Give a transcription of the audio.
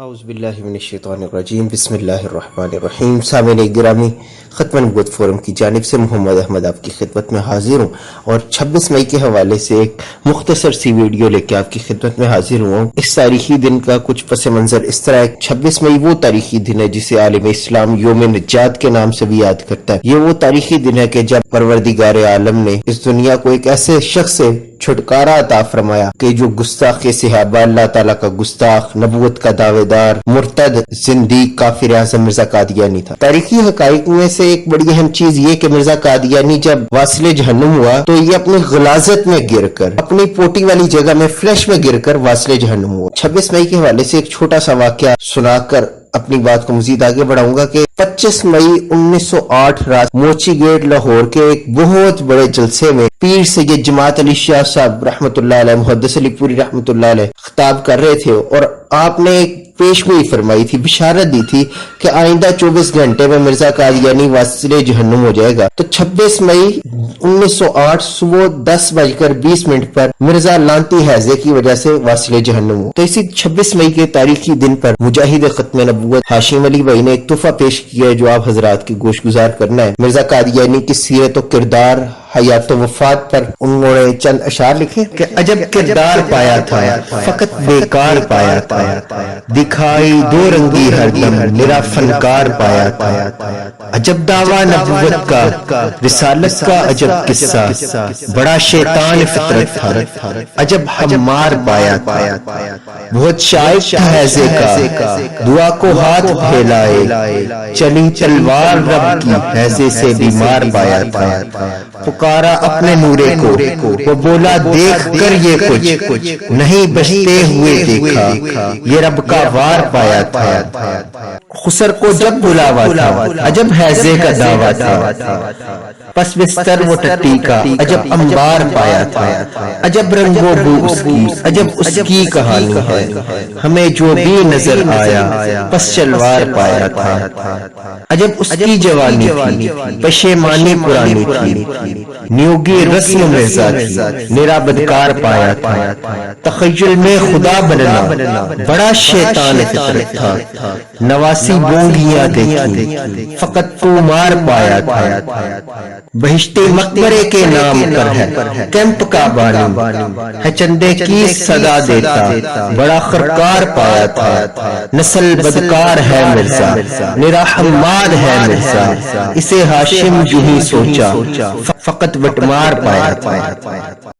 اعوذ باللہ من الشیطان الرجیم بسم اللہ الرحمن الرحیم۔ سامعین گرامی، ختم نبوت فورم کی جانب سے محمد احمد آپ کی خدمت میں حاضر ہوں اور 26 مئی کے حوالے سے ایک مختصر سی ویڈیو لے کے آپ کی خدمت میں حاضر ہوں۔ اس تاریخی دن کا کچھ پس منظر اس طرح ہے۔ 26 مئی وہ تاریخی دن ہے جسے عالم اسلام یوم نجات کے نام سے بھی یاد کرتا ہے۔ یہ وہ تاریخی دن ہے کہ جب پروردگار عالم نے اس دنیا کو ایک ایسے شخص سے چھٹکارا عطا فرمایا کہ جو گستاخ صحابہ، اللہ تعالیٰ کا گستاخ، نبوت کا دعوے دار، مرتد، زندیق، کافر اعظم مرزا قادیانی تھا۔ تاریخی حقائق میں سے ایک بڑی اہم چیز یہ کہ مرزا قادیانی جب واصل جہنم ہوا تو یہ اپنی غلاظت میں گر کر، اپنی پوٹی والی جگہ میں فلیش میں گر کر واصل جہنم ہوا۔ 26 مئی کے حوالے سے ایک چھوٹا سا واقعہ سنا کر اپنی بات کو مزید آگے بڑھاؤں گا کہ 25 مئی 1908 رات موچی گیٹ لاہور کے ایک بہت بڑے جلسے میں پیر سید جماعت علی شاہ صاحب رحمۃ اللہ علیہ، محدث علی پوری رحمۃ اللہ علیہ خطاب کر رہے تھے اور آپ نے ایک پیشگوئی فرمائی تھی، بشارت دی تھی کہ آئندہ 24 گھنٹے میں مرزا قادیانی واصل جہنم ہو جائے گا۔ تو 26 مئی 1908 صبح 10:20 پر مرزا لانتی ہیضے کی وجہ سے واصل جہنم ہو۔ تو اسی 26 مئی کے تاریخی دن پر مجاہد ختم نبوت ہاشم علی بھائی نے ایک تحفہ پیش کیا ہے جو آپ حضرات کی گوش گزار کرنا ہے۔ مرزا قادیانی کی سیرت و کردار، حیات و وفات پر انہوں نے چند اشعار لکھے کہ عجب کردار پایا تھا، فقط بیکار پایا تھا، دکھائی دو رنگی ہر دم، میرا فنکار پایا تھا۔ عجب دعویٰ نبوت کا، رسالت کا عجب قصہ، بڑا شیطان فطرت تھا، عجب ہمار پایا تھا۔ بہت شائق تھا حیضے کا، دعا کو ہاتھ پھیلائے، چلی تلوار رب کی، حیضے سے بیمار پایا تھا۔ پکارا اپنے نورے کو، وہ بولا دیکھ کر یہ کچھ نہیں بچتے ہوئے دیکھا، یہ رب کا وار پایا تھا۔ خسر کو جب بلاوا تھا، عجب حیضے کا دعویٰ تھا، پس بستر وہ ٹٹی کا، عجب انبار پایا تھا۔ عجب رنگ و بو اس کی، عجب اس کی کہانی ہے، ہمیں جو بھی نظر آیا پس شلوار پایا تھا۔ عجب اس کی جوانی تھی، پشیمانی پرانی تھی، نیوگی رسم مرزا تھی، میرا بدکار پایا تھا۔ تخیل میں خدا بننا بڑا شیطان فطرت تھا، نواسی بونگیاں دیکھی، فقط تو مار پایا تھا۔ بہشتی مقبرے کے نام پر ہے کیمپ کا بانی، ہے چندے کی صدا دیتا، بڑا خرکار پایا تھا۔ نسل بدکار ہے مرزا، میرا حماد ہے مرزا، اسے ہاشم جو ہی سوچا، فقط بٹمار پایا تھا۔